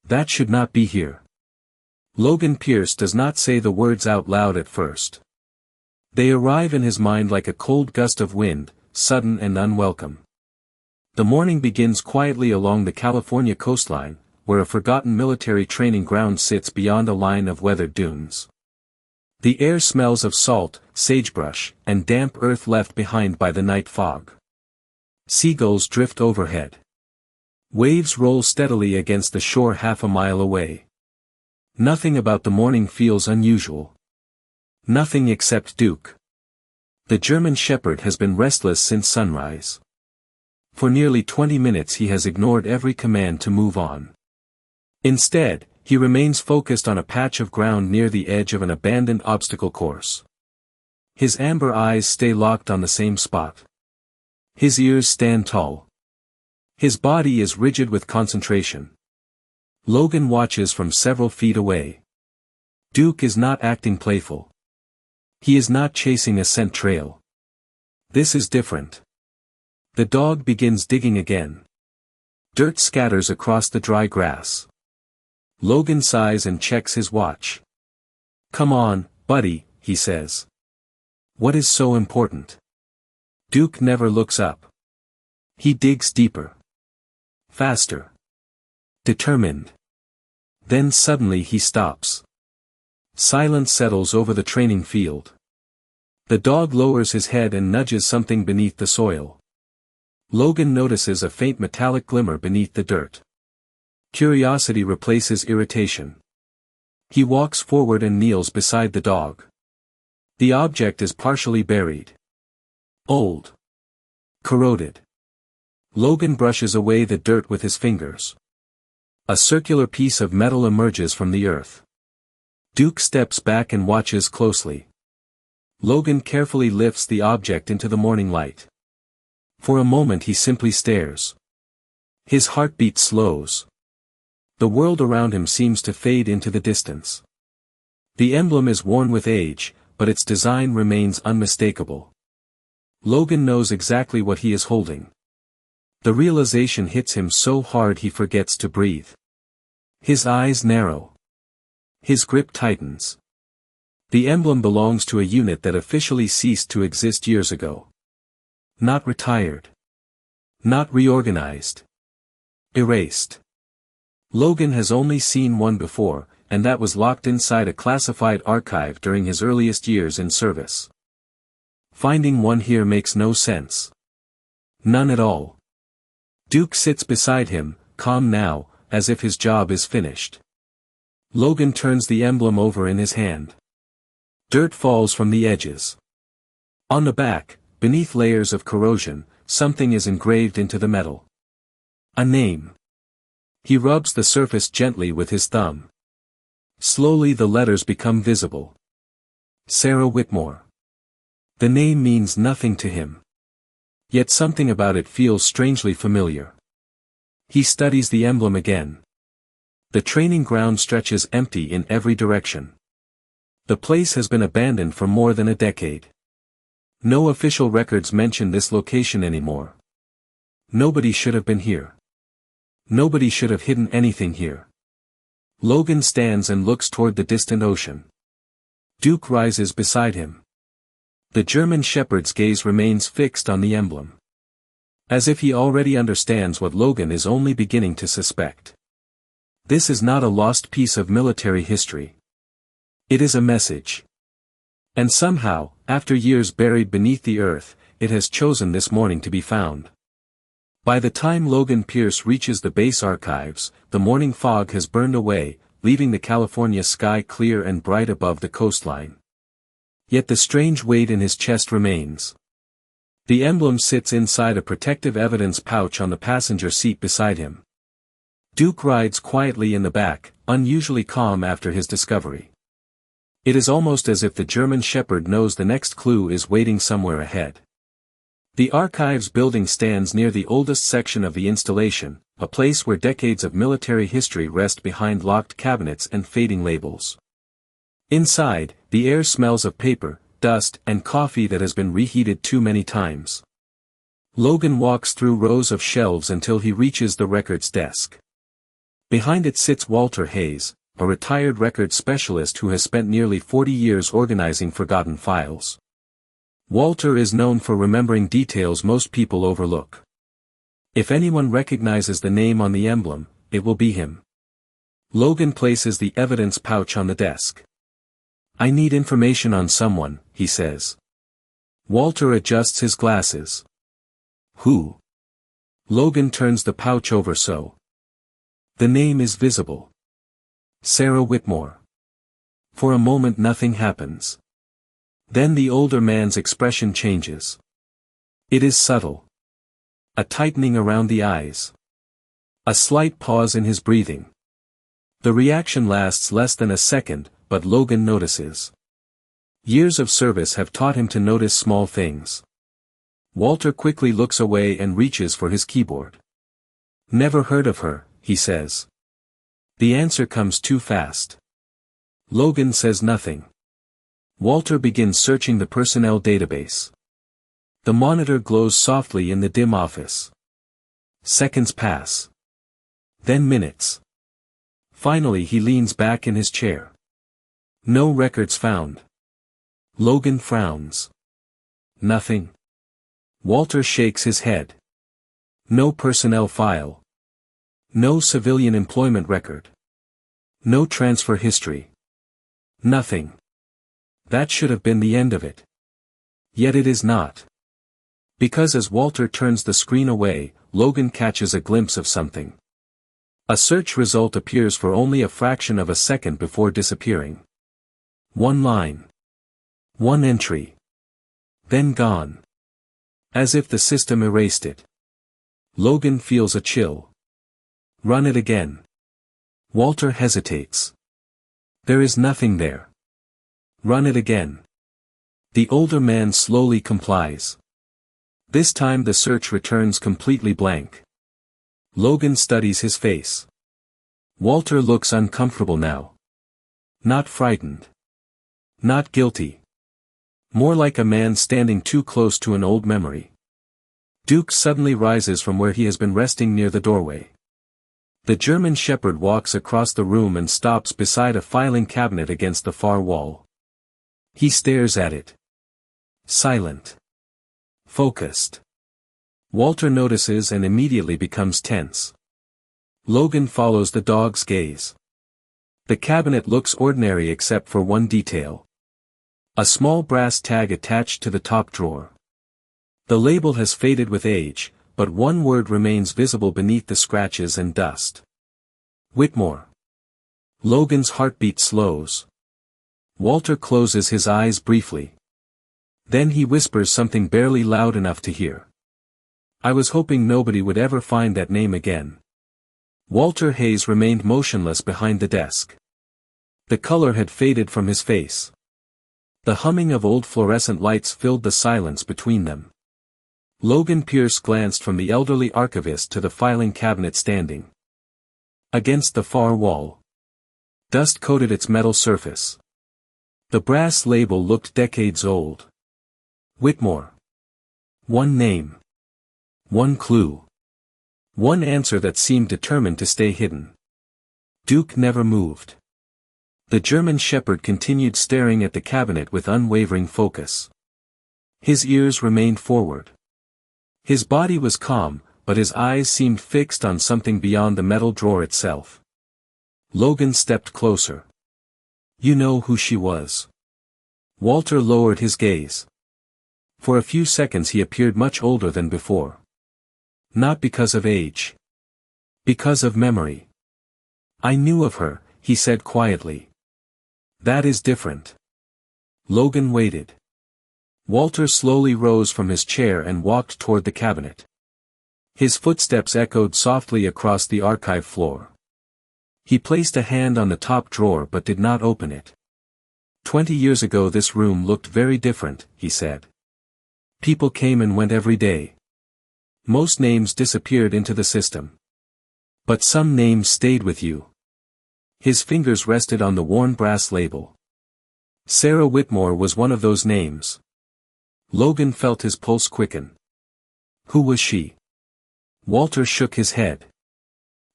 That should not be here. Logan Pierce does not say the words out loud at first. They arrive in his mind like a cold gust of wind, sudden and unwelcome. The morning begins quietly along the California coastline, where a forgotten military training ground sits beyond a line of weathered dunes. The air smells of salt, sagebrush, and damp earth left behind by the night fog. Seagulls drift overhead. Waves roll steadily against the shore half a mile away. Nothing about the morning feels unusual. Nothing except Duke. The German Shepherd has been restless since sunrise. For nearly 20 minutes he has ignored every command to move on. Instead, he remains focused on a patch of ground near the edge of an abandoned obstacle course. His amber eyes stay locked on the same spot. His ears stand tall. His body is rigid with concentration. Logan watches from several feet away. Duke is not acting playful. He is not chasing a scent trail. This is different. The dog begins digging again. Dirt scatters across the dry grass. Logan sighs and checks his watch. "Come on, buddy," he says. "What is so important?" Duke never looks up. He digs deeper. Faster. Determined. Then suddenly he stops. Silence settles over the training field. The dog lowers his head and nudges something beneath the soil. Logan notices a faint metallic glimmer beneath the dirt. Curiosity replaces irritation. He walks forward and kneels beside the dog. The object is partially buried. Old. Corroded. Logan brushes away the dirt with his fingers. A circular piece of metal emerges from the earth. Duke steps back and watches closely. Logan carefully lifts the object into the morning light. For a moment he simply stares. His heartbeat slows. The world around him seems to fade into the distance. The emblem is worn with age, but its design remains unmistakable. Logan knows exactly what he is holding. The realization hits him so hard he forgets to breathe. His eyes narrow. His grip tightens. The emblem belongs to a unit that officially ceased to exist years ago. Not retired. Not reorganized. Erased. Logan has only seen one before, and that was locked inside a classified archive during his earliest years in service. Finding one here makes no sense. None at all. Duke sits beside him, calm now, as if his job is finished. Logan turns the emblem over in his hand. Dirt falls from the edges. On the back, beneath layers of corrosion, something is engraved into the metal. A name. He rubs the surface gently with his thumb. Slowly the letters become visible. Sarah Whitmore. The name means nothing to him. Yet something about it feels strangely familiar. He studies the emblem again. The training ground stretches empty in every direction. The place has been abandoned for more than a decade. No official records mention this location anymore. Nobody should have been here. Nobody should have hidden anything here. Logan stands and looks toward the distant ocean. Duke rises beside him. The German Shepherd's gaze remains fixed on the emblem. As if he already understands what Logan is only beginning to suspect. This is not a lost piece of military history. It is a message. And somehow, after years buried beneath the earth, it has chosen this morning to be found. By the time Logan Pierce reaches the base archives, the morning fog has burned away, leaving the California sky clear and bright above the coastline. Yet the strange weight in his chest remains. The emblem sits inside a protective evidence pouch on the passenger seat beside him. Duke rides quietly in the back, unusually calm after his discovery. It is almost as if the German Shepherd knows the next clue is waiting somewhere ahead. The archives building stands near the oldest section of the installation, a place where decades of military history rest behind locked cabinets and fading labels. Inside, the air smells of paper, dust, and coffee that has been reheated too many times. Logan walks through rows of shelves until he reaches the records desk. Behind it sits Walter Hayes, a retired record specialist who has spent nearly 40 years organizing forgotten files. Walter is known for remembering details most people overlook. If anyone recognizes the name on the emblem, it will be him. Logan places the evidence pouch on the desk. "I need information on someone," he says. Walter adjusts his glasses. "Who?" Logan turns the pouch over so the name is visible. "Sarah Whitmore." For a moment nothing happens. Then the older man's expression changes. It is subtle. A tightening around the eyes. A slight pause in his breathing. The reaction lasts less than a second, but Logan notices. Years of service have taught him to notice small things. Walter quickly looks away and reaches for his keyboard. "Never heard of her," he says. The answer comes too fast. Logan says nothing. Walter begins searching the personnel database. The monitor glows softly in the dim office. Seconds pass. Then minutes. Finally he leans back in his chair. No records found. Logan frowns. Nothing. Walter shakes his head. No personnel file. No civilian employment record. No transfer history. Nothing. That should have been the end of it. Yet it is not. Because as Walter turns the screen away, Logan catches a glimpse of something. A search result appears for only a fraction of a second before disappearing. One line. One entry. Then gone. As if the system erased it. Logan feels a chill. Run it again. Walter hesitates. There is nothing there. Run it again. The older man slowly complies. This time the search returns completely blank. Logan studies his face. Walter looks uncomfortable now. Not frightened. Not guilty. More like a man standing too close to an old memory. Duke suddenly rises from where he has been resting near the doorway. The German Shepherd walks across the room and stops beside a filing cabinet against the far wall. He stares at it. Silent. Focused. Walter notices and immediately becomes tense. Logan follows the dog's gaze. The cabinet looks ordinary except for one detail. A small brass tag attached to the top drawer. The label has faded with age, but one word remains visible beneath the scratches and dust. Whitmore. Logan's heartbeat slows. Walter closes his eyes briefly. Then he whispers something barely loud enough to hear. "I was hoping nobody would ever find that name again." Walter Hayes remained motionless behind the desk. The color had faded from his face. The humming of old fluorescent lights filled the silence between them. Logan Pierce glanced from the elderly archivist to the filing cabinet standing against the far wall. Dust coated its metal surface. The brass label looked decades old. Whitmore. One name. One clue. One answer that seemed determined to stay hidden. Duke never moved. The German Shepherd continued staring at the cabinet with unwavering focus. His ears remained forward. His body was calm, but his eyes seemed fixed on something beyond the metal drawer itself. Logan stepped closer. "You know who she was?" Walter lowered his gaze. For a few seconds he appeared much older than before. Not because of age. Because of memory. "I knew of her," he said quietly. "That is different." Logan waited. Walter slowly rose from his chair and walked toward the cabinet. His footsteps echoed softly across the archive floor. He placed a hand on the top drawer but did not open it. 20 years ago this room looked very different, he said. People came and went every day. Most names disappeared into the system. But some names stayed with you. His fingers rested on the worn brass label. Sarah Whitmore was one of those names. Logan felt his pulse quicken. Who was she? Walter shook his head.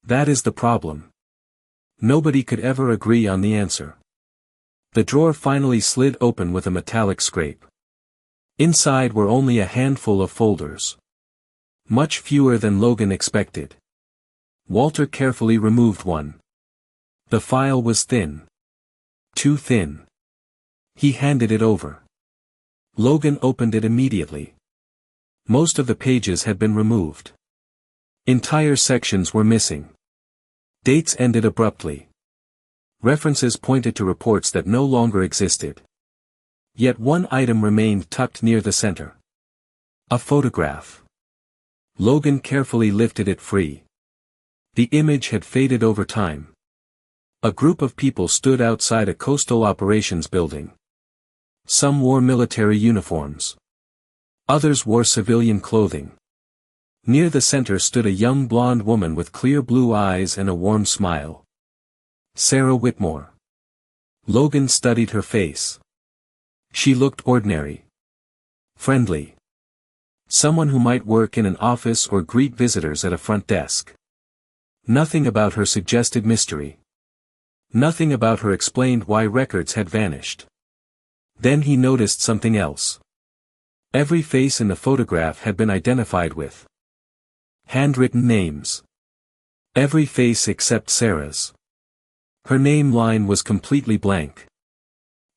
That is the problem. Nobody could ever agree on the answer. The drawer finally slid open with a metallic scrape. Inside were only a handful of folders. Much fewer than Logan expected. Walter carefully removed one. The file was thin. Too thin. He handed it over. Logan opened it immediately. Most of the pages had been removed. Entire sections were missing. Dates ended abruptly. References pointed to reports that no longer existed. Yet one item remained tucked near the center. A photograph. Logan carefully lifted it free. The image had faded over time. A group of people stood outside a coastal operations building. Some wore military uniforms. Others wore civilian clothing. Near the center stood a young blonde woman with clear blue eyes and a warm smile. Sarah Whitmore. Logan studied her face. She looked ordinary. Friendly. Someone who might work in an office or greet visitors at a front desk. Nothing about her suggested mystery. Nothing about her explained why records had vanished. Then he noticed something else. Every face in the photograph had been identified with handwritten names. Every face except Sarah's. Her name line was completely blank.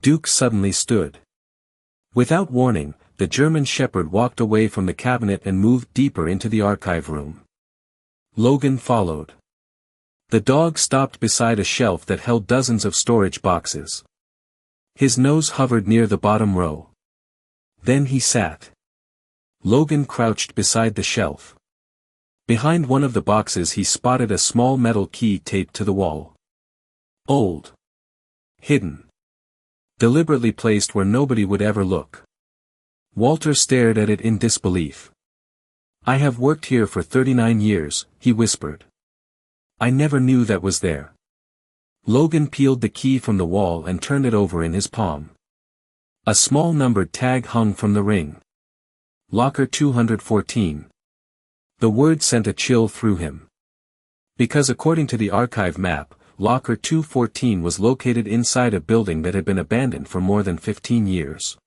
Duke suddenly stood. Without warning, the German Shepherd walked away from the cabinet and moved deeper into the archive room. Logan followed. The dog stopped beside a shelf that held dozens of storage boxes. His nose hovered near the bottom row. Then he sat. Logan crouched beside the shelf. Behind one of the boxes he spotted a small metal key taped to the wall. Old. Hidden. Deliberately placed where nobody would ever look. Walter stared at it in disbelief. "I have worked here for 39 years, he whispered. "I never knew that was there." Logan peeled the key from the wall and turned it over in his palm. A small numbered tag hung from the ring. Locker 214. The word sent a chill through him. Because according to the archive map, Locker 214 was located inside a building that had been abandoned for more than 15 years.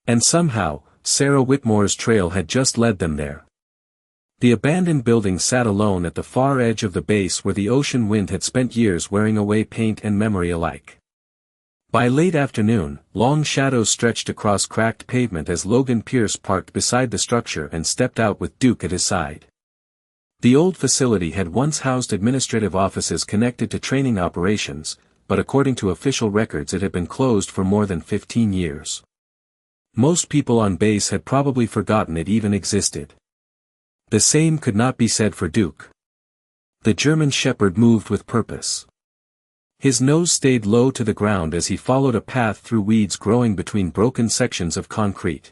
And somehow, Sarah Whitmore's trail had just led them there. The abandoned building sat alone at the far edge of the base where the ocean wind had spent years wearing away paint and memory alike. By late afternoon, long shadows stretched across cracked pavement as Logan Pierce parked beside the structure and stepped out with Duke at his side. The old facility had once housed administrative offices connected to training operations, but according to official records it had been closed for more than 15 years. Most people on base had probably forgotten it even existed. The same could not be said for Duke. The German Shepherd moved with purpose. His nose stayed low to the ground as he followed a path through weeds growing between broken sections of concrete.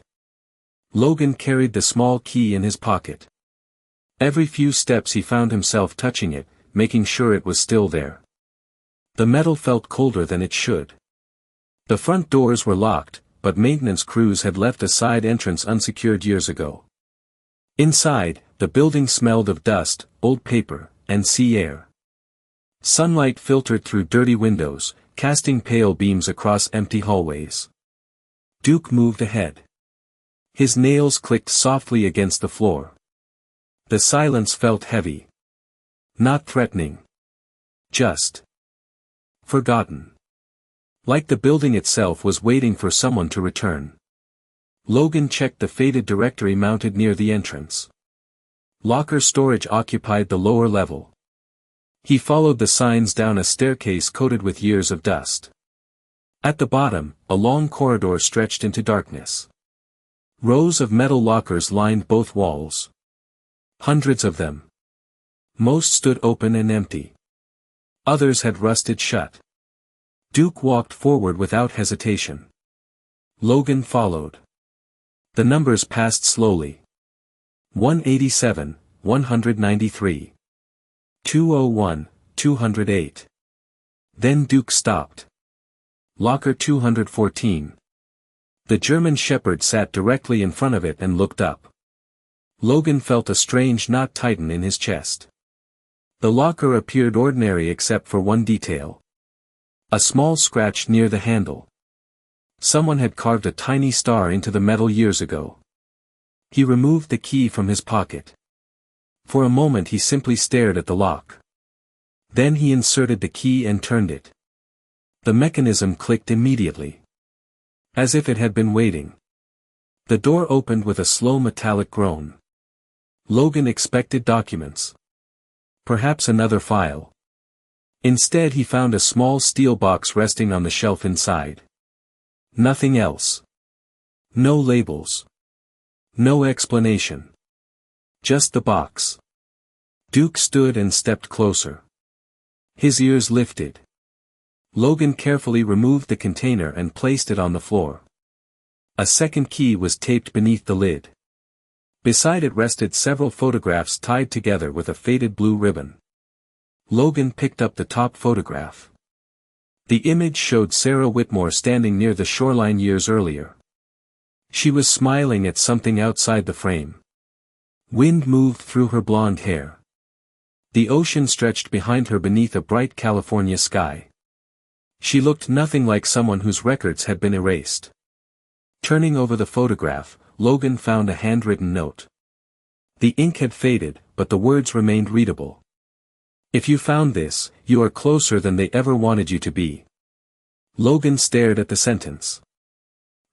Logan carried the small key in his pocket. Every few steps he found himself touching it, making sure it was still there. The metal felt colder than it should. The front doors were locked, but maintenance crews had left a side entrance unsecured years ago. Inside, the building smelled of dust, old paper, and sea air. Sunlight filtered through dirty windows, casting pale beams across empty hallways. Duke moved ahead. His nails clicked softly against the floor. The silence felt heavy. Not threatening. Just forgotten. Like the building itself was waiting for someone to return. Logan checked the faded directory mounted near the entrance. Locker storage occupied the lower level. He followed the signs down a staircase coated with years of dust. At the bottom, a long corridor stretched into darkness. Rows of metal lockers lined both walls. Hundreds of them. Most stood open and empty. Others had rusted shut. Duke walked forward without hesitation. Logan followed. The numbers passed slowly. 187, 193. 201, 208. Then Duke stopped. Locker 214. The German Shepherd sat directly in front of it and looked up. Logan felt a strange knot tighten in his chest. The locker appeared ordinary except for one detail. A small scratch near the handle. Someone had carved a tiny star into the metal years ago. He removed the key from his pocket. For a moment he simply stared at the lock. Then he inserted the key and turned it. The mechanism clicked immediately. As if it had been waiting. The door opened with a slow metallic groan. Logan expected documents. Perhaps another file. Instead he found a small steel box resting on the shelf inside. Nothing else. No labels. No explanation. Just the box. Duke stood and stepped closer. His ears lifted. Logan carefully removed the container and placed it on the floor. A second key was taped beneath the lid. Beside it rested several photographs tied together with a faded blue ribbon. Logan picked up the top photograph. The image showed Sarah Whitmore standing near the shoreline years earlier. She was smiling at something outside the frame. Wind moved through her blonde hair. The ocean stretched behind her beneath a bright California sky. She looked nothing like someone whose records had been erased. Turning over the photograph, Logan found a handwritten note. The ink had faded, but the words remained readable. "If you found this, you are closer than they ever wanted you to be." Logan stared at the sentence.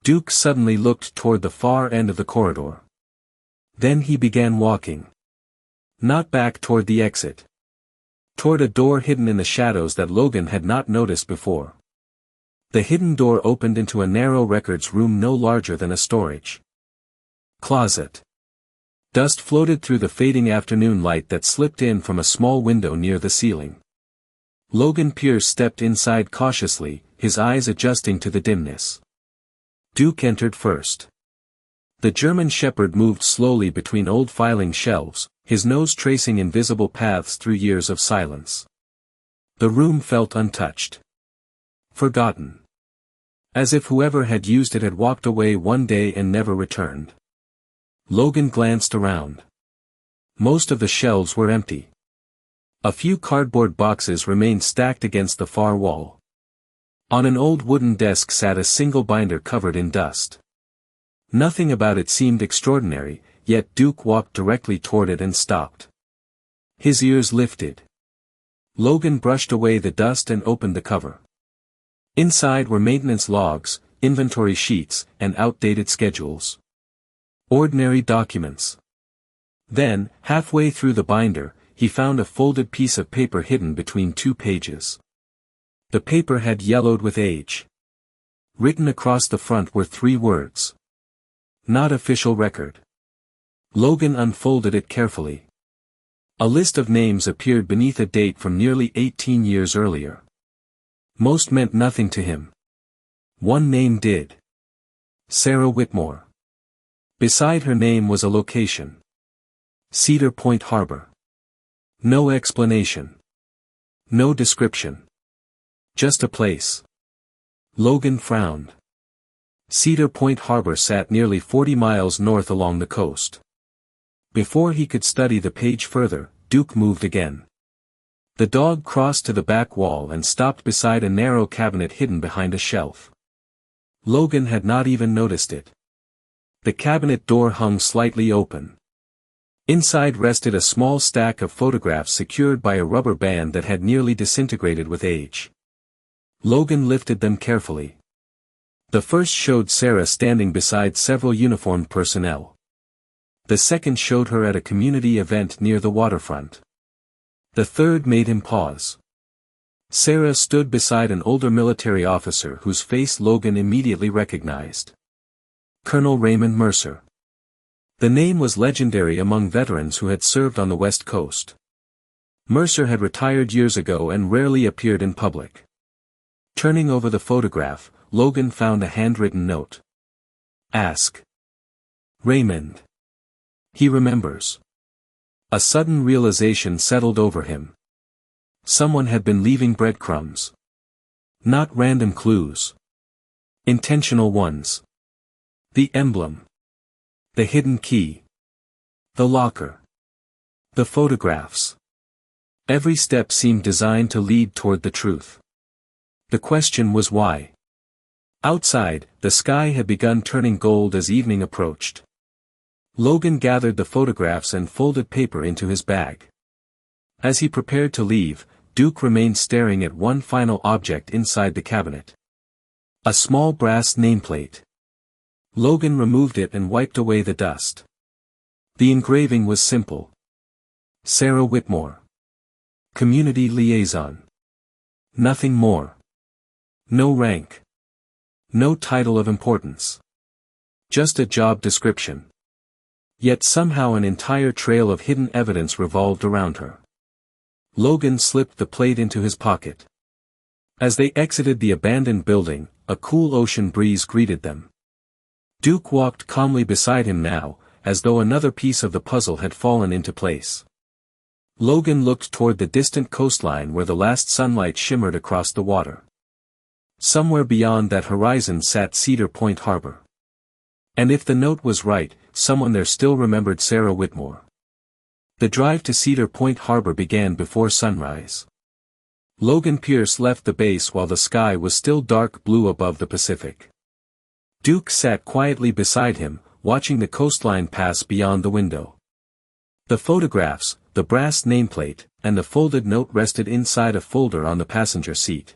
Duke suddenly looked toward the far end of the corridor. Then he began walking. Not back toward the exit. Toward a door hidden in the shadows that Logan had not noticed before. The hidden door opened into a narrow records room no larger than a storage closet. Dust floated through the fading afternoon light that slipped in from a small window near the ceiling. Logan Pierce stepped inside cautiously, his eyes adjusting to the dimness. Duke entered first. The German shepherd moved slowly between old filing shelves, his nose tracing invisible paths through years of silence. The room felt untouched. Forgotten. As if whoever had used it had walked away one day and never returned. Logan glanced around. Most of the shelves were empty. A few cardboard boxes remained stacked against the far wall. On an old wooden desk sat a single binder covered in dust. Nothing about it seemed extraordinary, yet Duke walked directly toward it and stopped. His ears lifted. Logan brushed away the dust and opened the cover. Inside were maintenance logs, inventory sheets, and outdated schedules. Ordinary documents. Then, halfway through the binder, he found a folded piece of paper hidden between two pages. The paper had yellowed with age. Written across the front were 3 words. Not official record. Logan unfolded it carefully. A list of names appeared beneath a date from nearly 18 years earlier. Most meant nothing to him. One name did. Sarah Whitmore. Beside her name was a location. Cedar Point Harbor. No explanation. No description. Just a place. Logan frowned. Cedar Point Harbor sat nearly 40 miles north along the coast. Before he could study the page further, Duke moved again. The dog crossed to the back wall and stopped beside a narrow cabinet hidden behind a shelf. Logan had not even noticed it. The cabinet door hung slightly open. Inside rested a small stack of photographs secured by a rubber band that had nearly disintegrated with age. Logan lifted them carefully. The first showed Sarah standing beside several uniformed personnel. The second showed her at a community event near the waterfront. The third made him pause. Sarah stood beside an older military officer whose face Logan immediately recognized. Colonel Raymond Mercer. The name was legendary among veterans who had served on the West Coast. Mercer had retired years ago and rarely appeared in public. Turning over the photograph, Logan found a handwritten note. Ask Raymond. He remembers. A sudden realization settled over him. Someone had been leaving breadcrumbs. Not random clues. Intentional ones. The emblem. The hidden key. The locker. The photographs. Every step seemed designed to lead toward the truth. The question was why. Outside, the sky had begun turning gold as evening approached. Logan gathered the photographs and folded paper into his bag. As he prepared to leave, Duke remained staring at one final object inside the cabinet. A small brass nameplate. Logan removed it and wiped away the dust. The engraving was simple. Sarah Whitmore. Community Liaison. Nothing more. No rank. No title of importance. Just a job description. Yet somehow an entire trail of hidden evidence revolved around her. Logan slipped the plate into his pocket. As they exited the abandoned building, a cool ocean breeze greeted them. Duke walked calmly beside him now, as though another piece of the puzzle had fallen into place. Logan looked toward the distant coastline where the last sunlight shimmered across the water. Somewhere beyond that horizon sat Cedar Point Harbor. And if the note was right, someone there still remembered Sarah Whitmore. The drive to Cedar Point Harbor began before sunrise. Logan Pierce left the base while the sky was still dark blue above the Pacific. Duke sat quietly beside him, watching the coastline pass beyond the window. The photographs, the brass nameplate, and the folded note rested inside a folder on the passenger seat.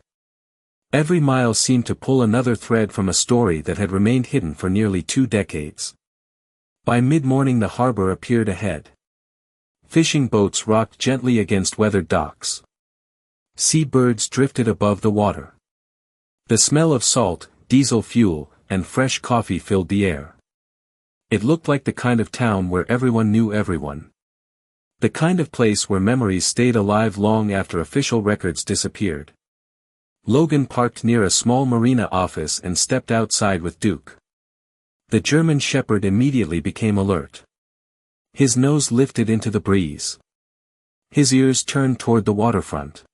Every mile seemed to pull another thread from a story that had remained hidden for nearly 2 decades. By mid-morning the harbor appeared ahead. Fishing boats rocked gently against weathered docks. Seabirds drifted above the water. The smell of salt, diesel fuel, and fresh coffee filled the air. It looked like the kind of town where everyone knew everyone. The kind of place where memories stayed alive long after official records disappeared. Logan parked near a small marina office and stepped outside with Duke. The German shepherd immediately became alert. His nose lifted into the breeze. His ears turned toward the waterfront.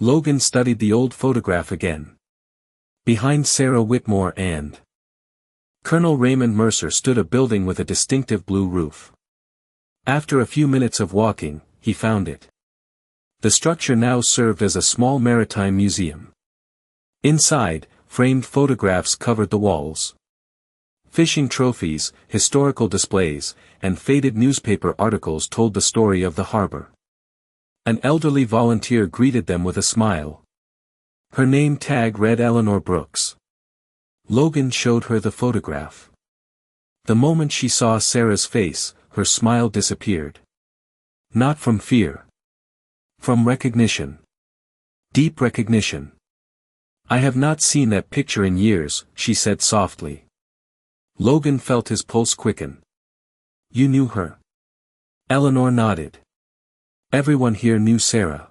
Logan studied the old photograph again. Behind Sarah Whitmore and Colonel Raymond Mercer stood a building with a distinctive blue roof. After a few minutes of walking, he found it. The structure now served as a small maritime museum. Inside, framed photographs covered the walls. Fishing trophies, historical displays, and faded newspaper articles told the story of the harbor. An elderly volunteer greeted them with a smile. Her name tag read Eleanor Brooks. Logan showed her the photograph. The moment she saw Sarah's face, her smile disappeared. Not from fear. From recognition. Deep recognition. "I have not seen that picture in years," she said softly. Logan felt his pulse quicken. "You knew her?" Eleanor nodded. Everyone here knew Sarah.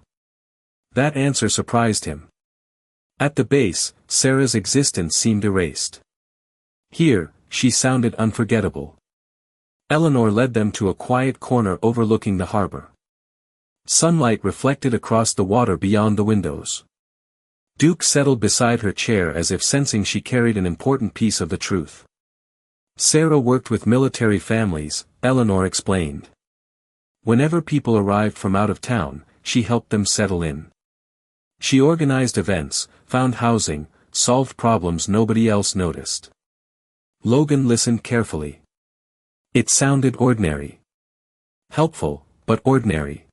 That answer surprised him. At the base, Sarah's existence seemed erased. Here, she sounded unforgettable. Eleanor led them to a quiet corner overlooking the harbor. Sunlight reflected across the water beyond the windows. Duke settled beside her chair as if sensing she carried an important piece of the truth. Sarah worked with military families, Eleanor explained. Whenever people arrived from out of town, she helped them settle in. She organized events, found housing, solved problems nobody else noticed. Logan listened carefully. It sounded ordinary. Helpful, but ordinary.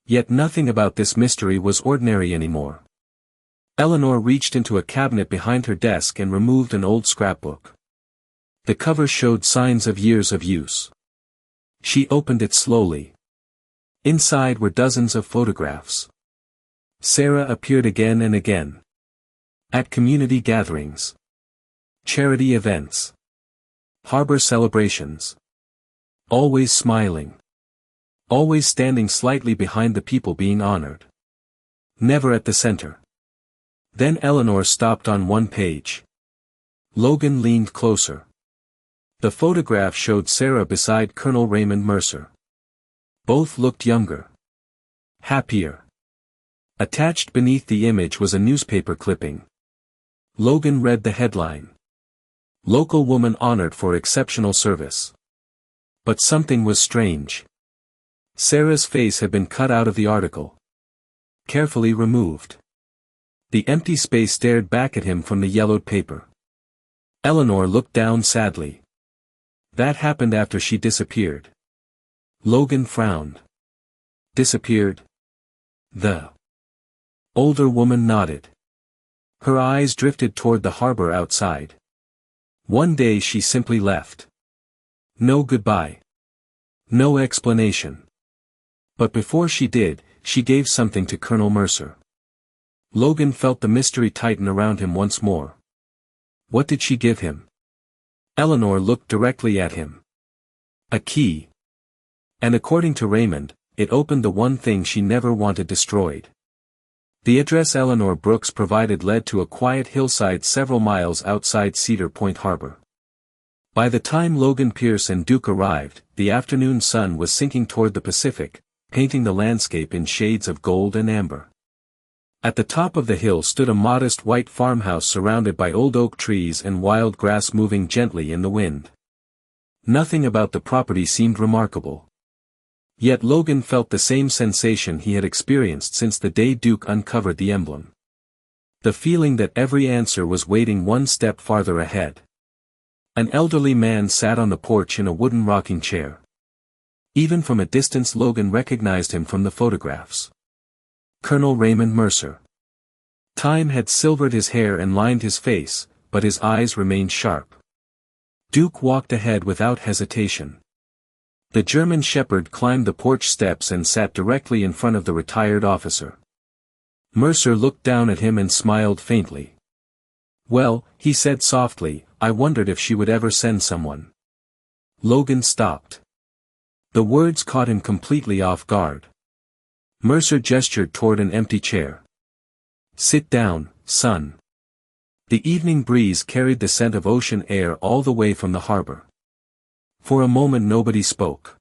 Yet nothing about this mystery was ordinary anymore. Eleanor reached into a cabinet behind her desk and removed an old scrapbook. The cover showed signs of years of use. She opened it slowly. Inside were dozens of photographs. Sarah appeared again and again. At community gatherings. Charity events. Harbor celebrations. Always smiling. Always standing slightly behind the people being honored. Never at the center. Then Eleanor stopped on one page. Logan leaned closer. The photograph showed Sarah beside Colonel Raymond Mercer. Both looked younger. Happier. Attached beneath the image was a newspaper clipping. Logan read the headline. Local woman honored for exceptional service. But something was strange. Sarah's face had been cut out of the article. Carefully removed. The empty space stared back at him from the yellowed paper. Eleanor looked down sadly. That happened after she disappeared. Logan frowned. Disappeared? The older woman nodded. Her eyes drifted toward the harbor outside. One day she simply left. No goodbye. No explanation. But before she did, she gave something to Colonel Mercer. Logan felt the mystery tighten around him once more. What did she give him? Eleanor looked directly at him. A key. And according to Raymond, it opened the one thing she never wanted destroyed. The address Eleanor Brooks provided led to a quiet hillside several miles outside Cedar Point Harbor. By the time Logan Pierce and Duke arrived, the afternoon sun was sinking toward the Pacific, painting the landscape in shades of gold and amber. At the top of the hill stood a modest white farmhouse surrounded by old oak trees and wild grass moving gently in the wind. Nothing about the property seemed remarkable. Yet Logan felt the same sensation he had experienced since the day Duke uncovered the emblem. The feeling that every answer was waiting one step farther ahead. An elderly man sat on the porch in a wooden rocking chair. Even from a distance Logan recognized him from the photographs. Colonel Raymond Mercer. Time had silvered his hair and lined his face, but his eyes remained sharp. Duke walked ahead without hesitation. The German shepherd climbed the porch steps and sat directly in front of the retired officer. Mercer looked down at him and smiled faintly. Well, he said softly, I wondered if she would ever send someone. Logan stopped. The words caught him completely off guard. Mercer gestured toward an empty chair. Sit down, son. The evening breeze carried the scent of ocean air all the way from the harbor. For a moment nobody spoke.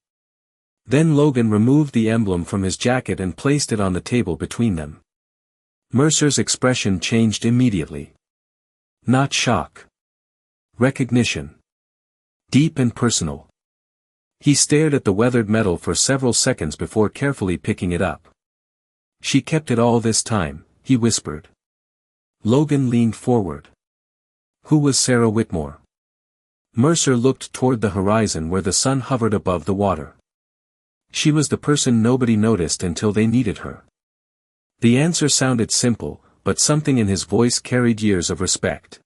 Then Logan removed the emblem from his jacket and placed it on the table between them. Mercer's expression changed immediately. Not shock. Recognition. Deep and personal. He stared at the weathered metal for several seconds before carefully picking it up. She kept it all this time, he whispered. Logan leaned forward. Who was Sarah Whitmore? Mercer looked toward the horizon where the sun hovered above the water. She was the person nobody noticed until they needed her. The answer sounded simple, but something in his voice carried years of respect.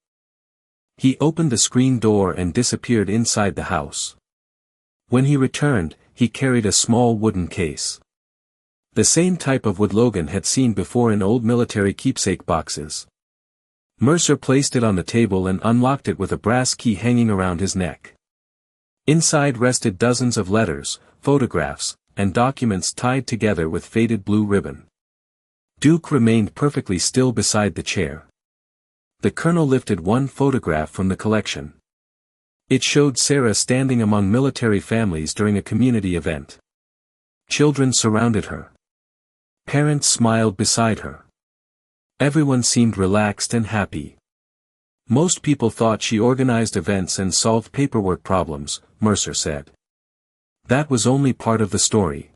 He opened the screen door and disappeared inside the house. When he returned, he carried a small wooden case. The same type of wood Logan had seen before in old military keepsake boxes. Mercer placed it on the table and unlocked it with a brass key hanging around his neck. Inside rested dozens of letters, photographs, and documents tied together with faded blue ribbon. Duke remained perfectly still beside the chair. The colonel lifted one photograph from the collection. It showed Sarah standing among military families during a community event. Children surrounded her. Parents smiled beside her. Everyone seemed relaxed and happy. Most people thought she organized events and solved paperwork problems, Mercer said. That was only part of the story.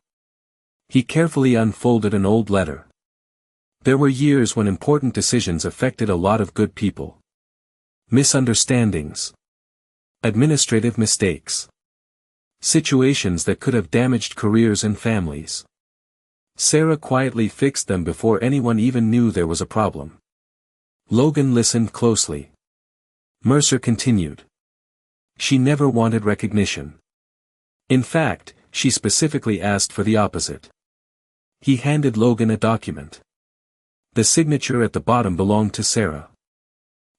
He carefully unfolded an old letter. There were years when important decisions affected a lot of good people. Misunderstandings. Administrative mistakes. Situations that could have damaged careers and families. Sarah quietly fixed them before anyone even knew there was a problem. Logan listened closely. Mercer continued. She never wanted recognition. In fact, she specifically asked for the opposite. He handed Logan a document. The signature at the bottom belonged to Sarah.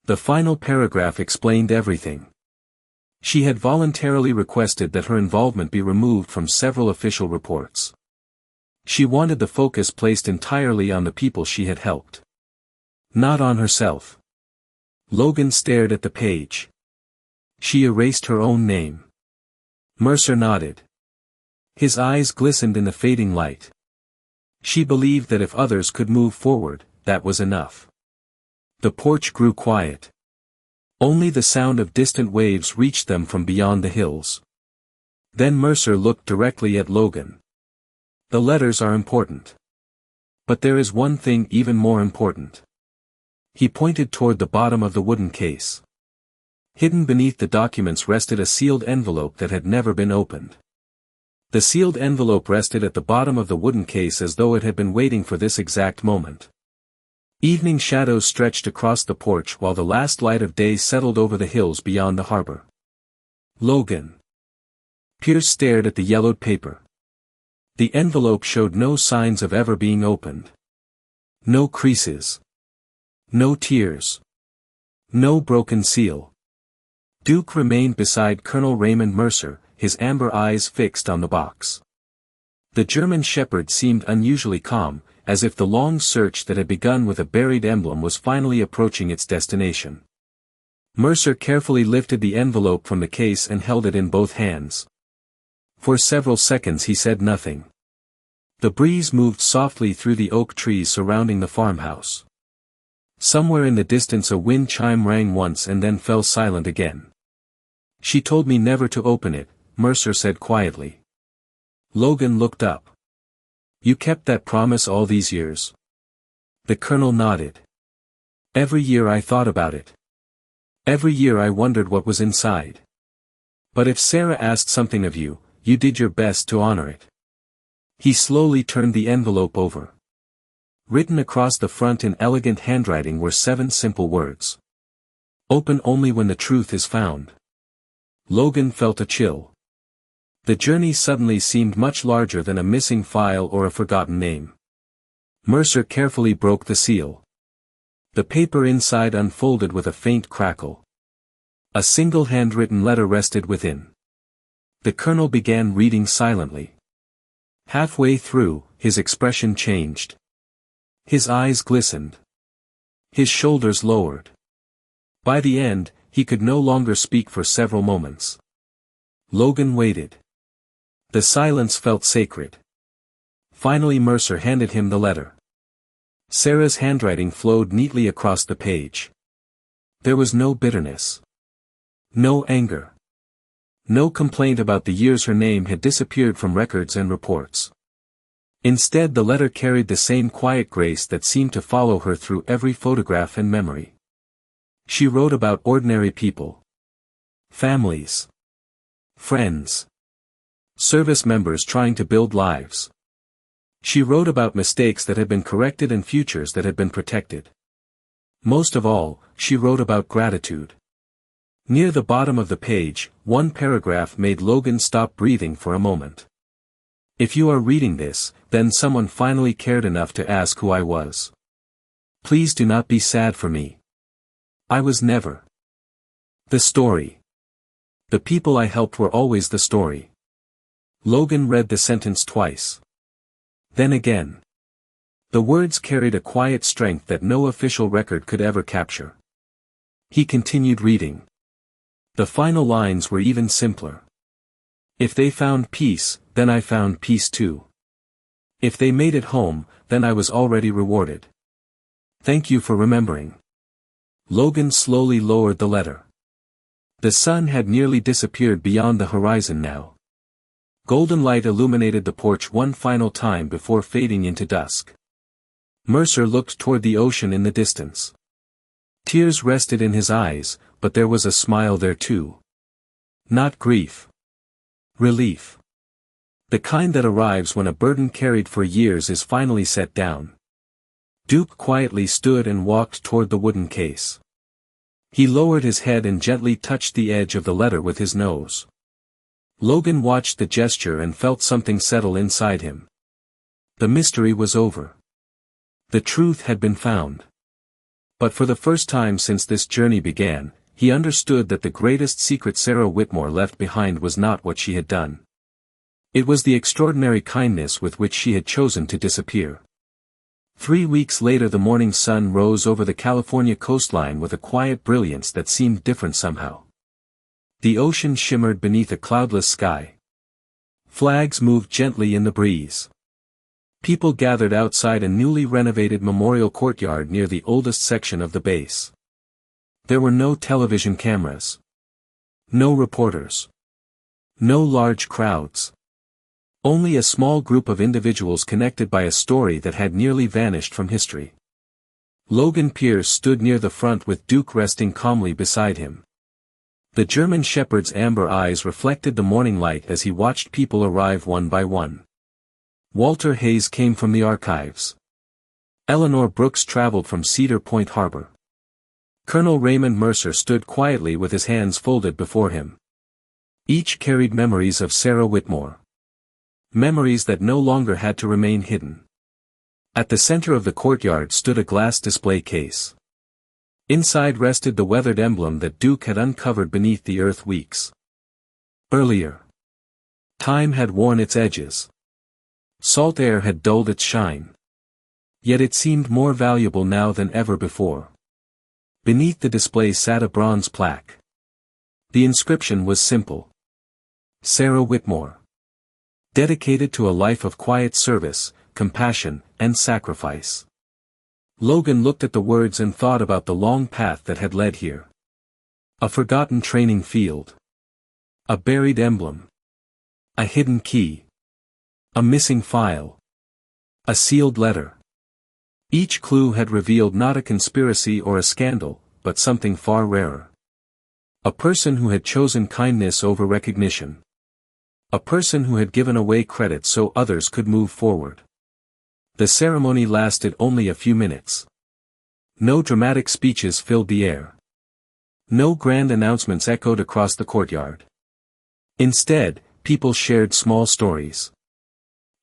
The final paragraph explained everything. She had voluntarily requested that her involvement be removed from several official reports. She wanted the focus placed entirely on the people she had helped. Not on herself. Logan stared at the page. She erased her own name. Mercer nodded. His eyes glistened in the fading light. She believed that if others could move forward, that was enough. The porch grew quiet. Only the sound of distant waves reached them from beyond the hills. Then Mercer looked directly at Logan. The letters are important. But there is one thing even more important. He pointed toward the bottom of the wooden case. Hidden beneath the documents rested a sealed envelope that had never been opened. The sealed envelope rested at the bottom of the wooden case as though it had been waiting for this exact moment. Evening shadows stretched across the porch while the last light of day settled over the hills beyond the harbor. Logan. Pierce stared at the yellowed paper. The envelope showed no signs of ever being opened. No creases. No tears. No broken seal. Duke remained beside Colonel Raymond Mercer, his amber eyes fixed on the box. The German shepherd seemed unusually calm, as if the long search that had begun with a buried emblem was finally approaching its destination. Mercer carefully lifted the envelope from the case and held it in both hands. For several seconds he said nothing. The breeze moved softly through the oak trees surrounding the farmhouse. Somewhere in the distance a wind chime rang once and then fell silent again. "She told me never to open it," Mercer said quietly. Logan looked up. "You kept that promise all these years?" The colonel nodded. "Every year I thought about it. Every year I wondered what was inside. But if Sarah asked something of you, you did your best to honor it." He slowly turned the envelope over. Written across the front in elegant handwriting were 7 simple words. "Open only when the truth is found." Logan felt a chill. The journey suddenly seemed much larger than a missing file or a forgotten name. Mercer carefully broke the seal. The paper inside unfolded with a faint crackle. A single handwritten letter rested within. The colonel began reading silently. Halfway through, his expression changed. His eyes glistened. His shoulders lowered. By the end, he could no longer speak for several moments. Logan waited. The silence felt sacred. Finally Mercer handed him the letter. Sarah's handwriting flowed neatly across the page. There was no bitterness. No anger. No complaint about the years her name had disappeared from records and reports. Instead the letter carried the same quiet grace that seemed to follow her through every photograph and memory. She wrote about ordinary people. Families. Friends. Service members trying to build lives. She wrote about mistakes that had been corrected and futures that had been protected. Most of all, she wrote about gratitude. Near the bottom of the page, one paragraph made Logan stop breathing for a moment. "If you are reading this, then someone finally cared enough to ask who I was. Please do not be sad for me. I was never the story. The people I helped were always the story." Logan read the sentence twice. Then again. The words carried a quiet strength that no official record could ever capture. He continued reading. The final lines were even simpler. "If they found peace, then I found peace too. If they made it home, then I was already rewarded. Thank you for remembering." Logan slowly lowered the letter. The sun had nearly disappeared beyond the horizon now. Golden light illuminated the porch one final time before fading into dusk. Mercer looked toward the ocean in the distance. Tears rested in his eyes, but there was a smile there too. Not grief. Relief. The kind that arrives when a burden carried for years is finally set down. Duke quietly stood and walked toward the wooden case. He lowered his head and gently touched the edge of the letter with his nose. Logan watched the gesture and felt something settle inside him. The mystery was over. The truth had been found. But for the first time since this journey began, he understood that the greatest secret Sarah Whitmore left behind was not what she had done. It was the extraordinary kindness with which she had chosen to disappear. 3 weeks later the morning sun rose over the California coastline with a quiet brilliance that seemed different somehow. The ocean shimmered beneath a cloudless sky. Flags moved gently in the breeze. People gathered outside a newly renovated memorial courtyard near the oldest section of the base. There were no television cameras. No reporters. No large crowds. Only a small group of individuals connected by a story that had nearly vanished from history. Logan Pierce stood near the front with Duke resting calmly beside him. The German shepherd's amber eyes reflected the morning light as he watched people arrive one by one. Walter Hayes came from the archives. Eleanor Brooks traveled from Cedar Point Harbor. Colonel Raymond Mercer stood quietly with his hands folded before him. Each carried memories of Sarah Whitmore. Memories that no longer had to remain hidden. At the center of the courtyard stood a glass display case. Inside rested the weathered emblem that Duke had uncovered beneath the earth weeks earlier. Time had worn its edges. Salt air had dulled its shine. Yet it seemed more valuable now than ever before. Beneath the display sat a bronze plaque. The inscription was simple. Sarah Whitmore. Dedicated to a life of quiet service, compassion, and sacrifice. Logan looked at the words and thought about the long path that had led here. A forgotten training field. A buried emblem. A hidden key. A missing file. A sealed letter. Each clue had revealed not a conspiracy or a scandal, but something far rarer. A person who had chosen kindness over recognition. A person who had given away credit so others could move forward. The ceremony lasted only a few minutes. No dramatic speeches filled the air. No grand announcements echoed across the courtyard. Instead, people shared small stories.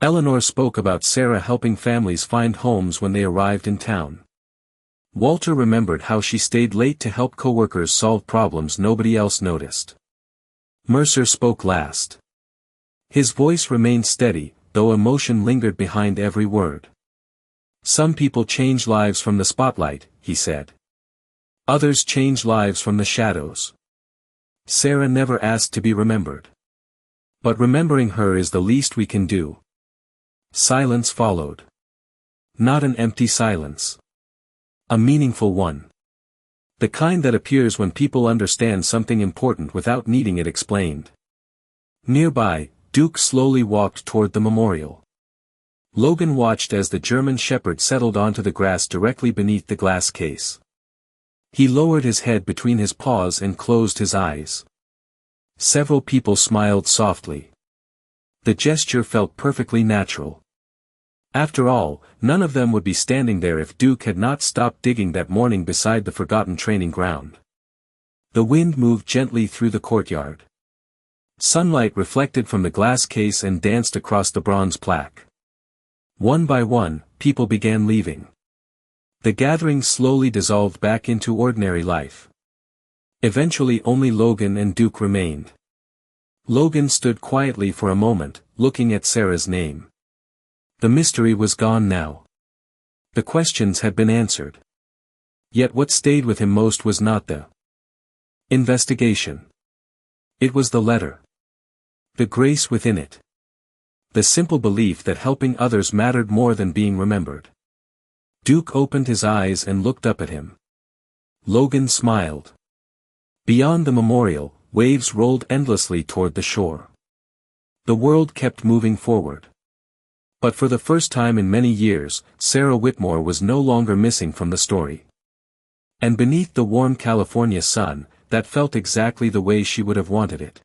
Eleanor spoke about Sarah helping families find homes when they arrived in town. Walter remembered how she stayed late to help coworkers solve problems nobody else noticed. Mercer spoke last. His voice remained steady, though emotion lingered behind every word. Some people change lives from the spotlight, he said. Others change lives from the shadows. Sarah never asked to be remembered. But remembering her is the least we can do. Silence followed. Not an empty silence. A meaningful one. The kind that appears when people understand something important without needing it explained. Nearby, Duke slowly walked toward the memorial. Logan watched as the German shepherd settled onto the grass directly beneath the glass case. He lowered his head between his paws and closed his eyes. Several people smiled softly. The gesture felt perfectly natural. After all, none of them would be standing there if Duke had not stopped digging that morning beside the forgotten training ground. The wind moved gently through the courtyard. Sunlight reflected from the glass case and danced across the bronze plaque. One by one, people began leaving. The gathering slowly dissolved back into ordinary life. Eventually only Logan and Duke remained. Logan stood quietly for a moment, looking at Sarah's name. The mystery was gone now. The questions had been answered. Yet what stayed with him most was not the investigation. It was the letter. The grace within it. The simple belief that helping others mattered more than being remembered. Duke opened his eyes and looked up at him. Logan smiled. Beyond the memorial, waves rolled endlessly toward the shore. The world kept moving forward. But for the first time in many years, Sarah Whitmore was no longer missing from the story. And beneath the warm California sun, that felt exactly the way she would have wanted it.